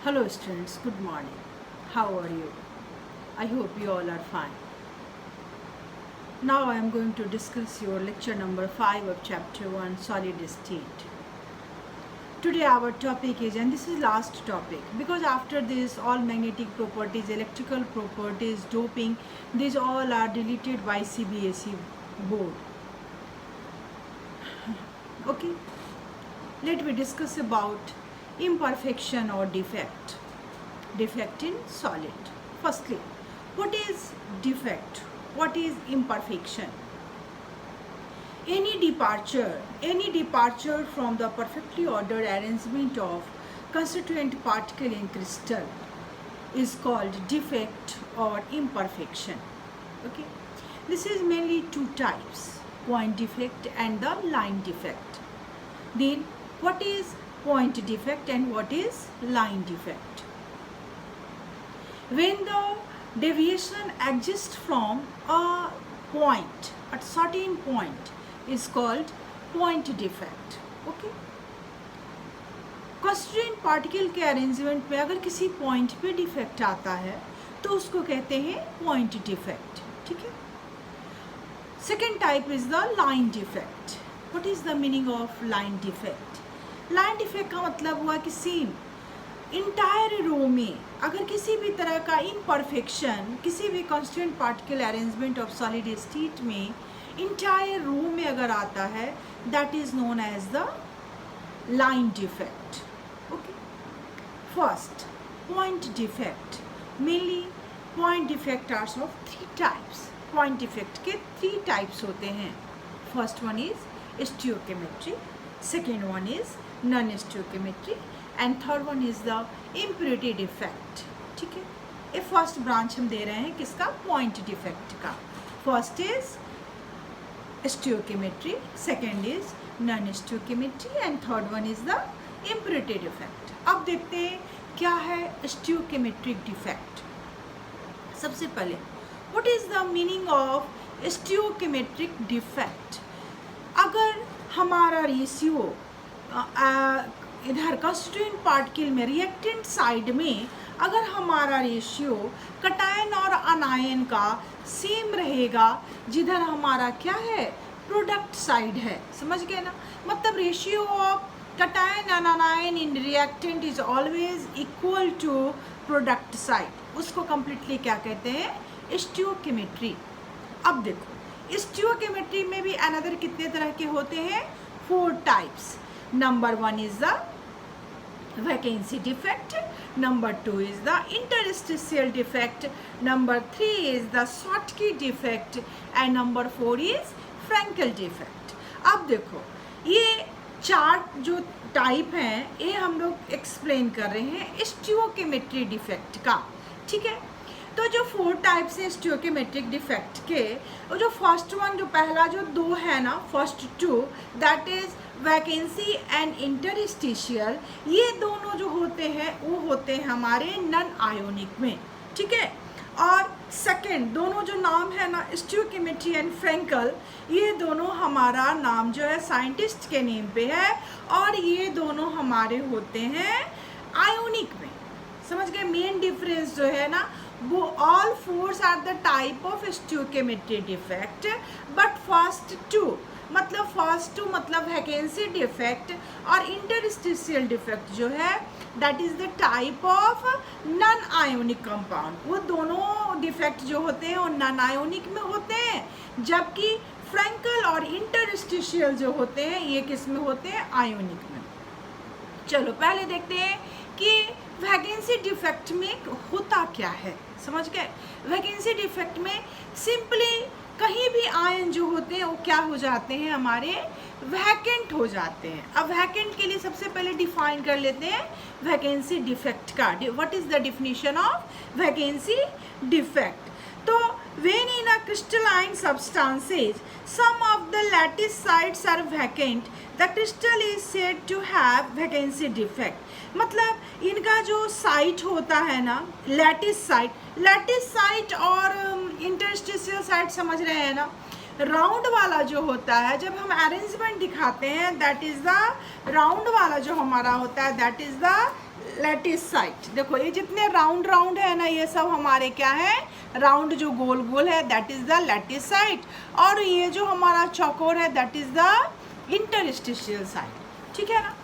Hello students, good morning. How are you? I hope you all are fine. Now I am going to discuss your lecture number 5 of chapter 1, solid state. Today our topic is, and this is last topic, because after this all magnetic properties, electrical properties, doping, these all are deleted by CBSE board. Okay, let me discuss about imperfection or defect. Defect in solid. Firstly, what is defect? What is imperfection? Any departure from the perfectly ordered arrangement of constituent particle in crystal is called defect or imperfection. Okay, this is mainly two types: point defect and the line defect. Then what is point defect and what is line defect? When the deviation exists from a point, a certain point, is called point defect. Okay, constraint particle के arrangement में अगर किसी point पे defect आता है तो उसको कहते हैं पॉइंट डिफेक्ट. ठीक है. Second type is the line defect. What is the meaning of line defect? Line defect का मतलब हुआ कि सेम इंटायर रो में अगर किसी भी तरह का इम्परफेक्शन किसी भी constant particle arrangement of solid state में इंटायर रो में अगर आता है, that is known as the line defect. Okay. First, point defect. Mainly point defect are of three types. Point defect के थ्री टाइप्स होते हैं. First one is stoichiometry, second one is non stoichiometry and third one is the impurity defect. ठीक है. ये first branch हम दे रहे हैं किसका? पॉइंट डिफेक्ट का. First is stoichiometry, second is non stoichiometry and third one is the impurity defect. अब देखते हैं क्या है स्टियोकेमेट्रिक डिफेक्ट. सबसे पहले what is the meaning of stoichiometric defect? अगर हमारा रेशियो इधर कंस्टिट्यूएंट पार्टिकल में रिएक्टेंट साइड में अगर हमारा रेशियो कटायन और अनायन का सेम रहेगा, जिधर हमारा क्या है प्रोडक्ट साइड है. समझ गए ना? मतलब ratio of cation and anion in reactant is always equal to product side. उसको कंप्लीटली क्या कहते हैं? स्टियोकेमेट्री. अब देखो स्टियोकेमेट्री में भी अनदर कितने तरह के होते हैं? 4 types. Number 1 is the vacancy defect, number 2 is the interstitial defect, number 3 is the Schottky defect and number 4 is Frankel defect. अब देखो ये चार जो टाइप हैं ये हम लोग एक्सप्लेन कर रहे हैं स्टियोकेमेट्री डिफेक्ट का. ठीक है. तो जो 4 टाइप्स हैं स्टियोकेमेट्रिक डिफेक्ट के, और जो फर्स्ट वन जो पहला जो 2 है ना, first 2, that is vacancy and interstitial, ये दोनों जो होते हैं वो होते हैं हमारे नॉन आयोनिक में. ठीक है. और सेकंड दोनों जो नाम है ना स्टियोकेमेट्री एंड फ्रैंकल, ये दोनों हमारा नाम जो है साइंटिस्ट के नेम पे है और ये दोनों हमारे होते हैं आयोनिक में. समझ गए? मेन डिफरेंस जो है ना वो all 4 are the type of stoichiometry defect, but first 2 मतलब फर्स्ट 2 मतलब वैकेंसी डिफेक्ट और इंटरस्टिशियल डिफेक्ट जो है that is the type of non ionic compound. वो दोनों डिफेक्ट जो होते हैं वो नॉन आयोनिक में होते हैं, जबकि फ्रैंकल और इंटरस्टिशियल जो होते हैं ये किस में होते हैं? आयोनिक में. चलो पहले देखते हैं कि वैकेंसी डिफेक्ट में होता क्या है. समझ गए? वैकेंसी डिफेक्ट में सिंपली कहीं भी आयन जो होते हैं वो क्या हो जाते हैं? हमारे वैकेंट हो जाते हैं. अब वैकेंट के लिए सबसे पहले डिफाइन कर लेते हैं वैकेंसी डिफेक्ट का. What is the definition of vacancy defect? तो when in a crystalline substances some of the lattice sites are vacant, the crystal is said to have vacancy defect. मतलब इनका जो साइट होता है ना, लैटिस साइट और interstitial site समझ रहे हैं ना, राउंड वाला जो होता है, जब हम अरेंजमेंट दिखाते हैं, दैट इज द राउंड वाला जो हमारा होता है, that is the lattice site. देखो ये जितने राउंड राउंड है ना, ये सब हमारे क्या है, राउंड जो गोल गोल है, that is the lattice site. और ये जो हमारा चौकोर है, that is the interstitial site. ठीक है ना।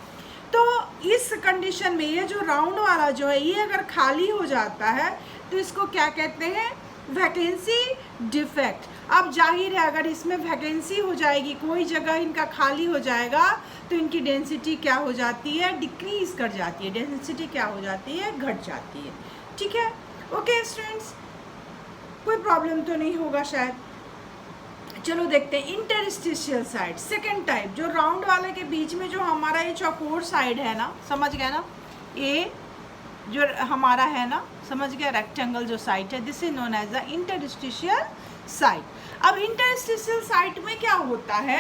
तो इस कंडीशन में ये जो राउंड वाला जो है, ये अगर खाली हो जाता है तो इसको क्या कहते हैं, वैकेंसी डिफेक्ट। अब जाहिर है अगर इसमें वैकेंसी हो जाएगी, कोई जगह इनका खाली हो जाएगा, तो इनकी डेंसिटी क्या हो जाती है, डिक्रीज कर जाती है, डेंसिटी क्या हो जाती है, घट जाती है। ठीक है, ओके स्टूडेंट्स, कोई प्रॉब्लम तो नहीं होगा शायद। चलो देखते हैं इंटरस्टिशियल साइड, सेकेंड टाइप, जो राउंड वाले के बीच में जो हमारा ये चौकोर साइड है ना, समझ गए ना, ये जो हमारा है ना, समझ गया, रेक्टेंगल जो साइड है, this is known as the interstitial side. अब इंटरस्टिशियल साइड में क्या होता है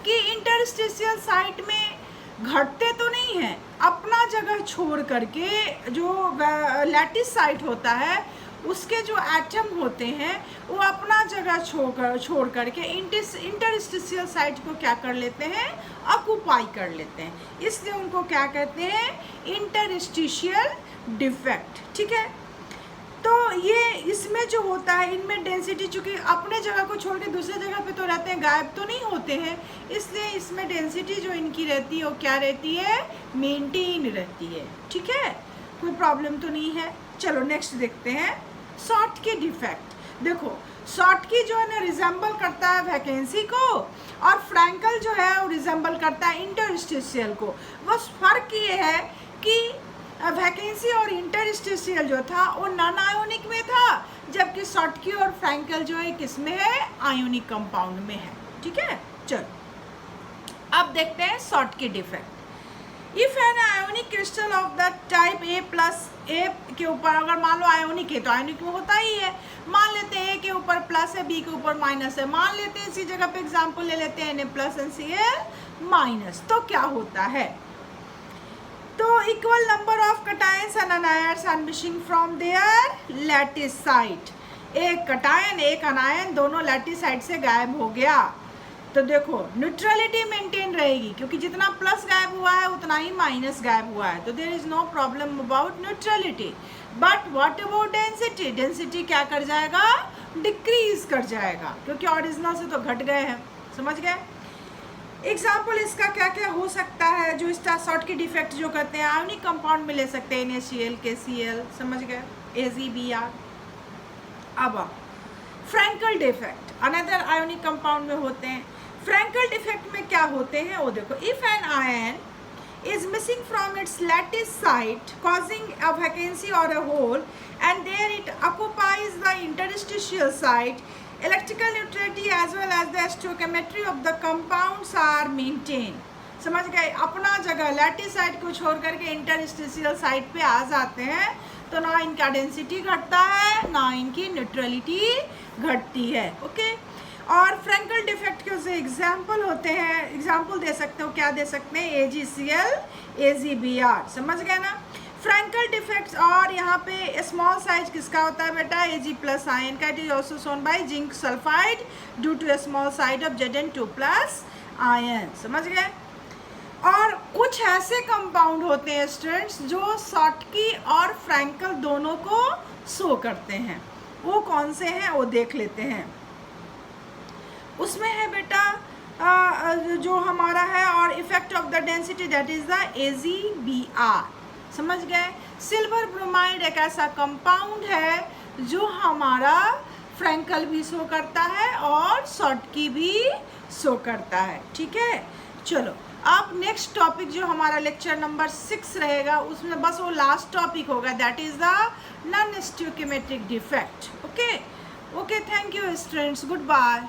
कि इंटरस्टिशियल साइड में घटते तो नहीं है, अपना जगह छोड़ करके जो लैटिस साइड होता है उसके जो एटम होते हैं वो अपना जगह छोड़ करके इंटरस्टिशियल साइट को क्या कर लेते हैं, ऑक्यूपाई कर लेते हैं, इसलिए उनको क्या कहते हैं, इंटरस्टिशियल डिफेक्ट। ठीक है, तो ये इसमें जो होता है, इनमें डेंसिटी चूँकि अपने जगह को छोड़ के दूसरे जगह पे तो रहते हैं, गायब तो नहीं होते हैं, इसलिए इसमें डेंसिटी जो इनकी रहती है वो क्या रहती है, मेंटेन रहती है। ठीक है, कोई प्रॉब्लम तो नहीं है। चलो नेक्स्ट देखते हैं, शॉर्ट की डिफेक्ट। देखो शॉर्ट की जो है ना रिजेंबल करता है वैकेंसी को, और फ्रैंकल जो है वो रिजेंबल करता है इंटरस्टिशियल को। बस फर्क ये है कि वैकेंसी और इंटरस्टिशियल जो था वो नॉन आयोनिक में था, जबकि शॉर्ट की और फ्रैंकल जो है किस में है, आयोनिक कंपाउंड में है। ठीक है, चलो अब देखते हैं Schottky defect. If an ionic crystal of the type A plus, A के ऊपर अगर मान लो आयोनिक है तो आयोनिक में होता ही है, मान लेते हैं ए के ऊपर प्लस है, बी के ऊपर माइनस है, मान लेते हैं इसी जगह पे एग्जांपल ले लेते हैं Na plus and Cl minus, तो क्या होता है, तो equal number of cations and anions are missing from their lattice site. एक कटायन एक अनायन दोनों लैटिस साइट से गायब हो गया, तो देखो न्यूट्रलिटी मेंटेन रहेगी, क्योंकि जितना प्लस गायब हुआ है उतना ही माइनस गायब हुआ है, तो there is no problem about neutrality. But what about density, density क्या कर जाएगा, डिक्रीज कर जाएगा, क्योंकि ओरिजिनल से तो घट गए हैं। समझ गए। एग्जाम्पल इसका क्या क्या हो सकता है, जो इसका शॉर्ट की डिफेक्ट जो करते हैं, आयोनिक कंपाउंड में ले सकते हैं NaCl, KCl, समझ गए, AgBr। अब Frenkel defect another ionic compound में होते हैं। फ्रैंकल डिफेक्ट में क्या होते हैं वो देखो, if an ion is missing from its lattice site causing a vacancy or a hole and there it occupies the interstitial site, electrical neutrality as well as the stoichiometry of the compounds are maintained। समझ गए, अपना जगह lattice site को छोड़ करके interstitial site पे आ जाते हैं, तो ना इनका डेंसिटी घटता है ना इनकी न्यूट्रलिटी घटती है। ओके, और फ्रैंकल डिफेक्ट के उसे एग्जाम्पल होते हैं, एग्जाम्पल दे सकते हो, क्या दे सकते हैं, AgCl, AgBr। समझ गए ना। फ्रैंकल डिफेक्ट्स, और यहाँ पे स्मॉल साइज किसका होता है बेटा, Ag प्लस आयन का, it is also shown by zinc sulphide due to a small size of Zn2 plus ion. समझ गए। और कुछ ऐसे कंपाउंड होते हैं स्टूडेंट्स जो शॉर्टकी और फ्रैंकल दोनों को शो करते हैं, वो कौन से हैं वो देख लेते हैं। उसमें है बेटा जो हमारा है, और effect of the density that is the AgBr। समझ गए। सिल्वर ब्रोमाइड एक ऐसा कंपाउंड है जो हमारा फ्रैंकल भी शो करता है और शॉर्टकी भी शो करता है। ठीक है, चलो अब नेक्स्ट टॉपिक जो हमारा लेक्चर नंबर 6 रहेगा, उसमें बस वो लास्ट टॉपिक होगा, that is the non stoichiometric defect. Okay, thank you students, good bye.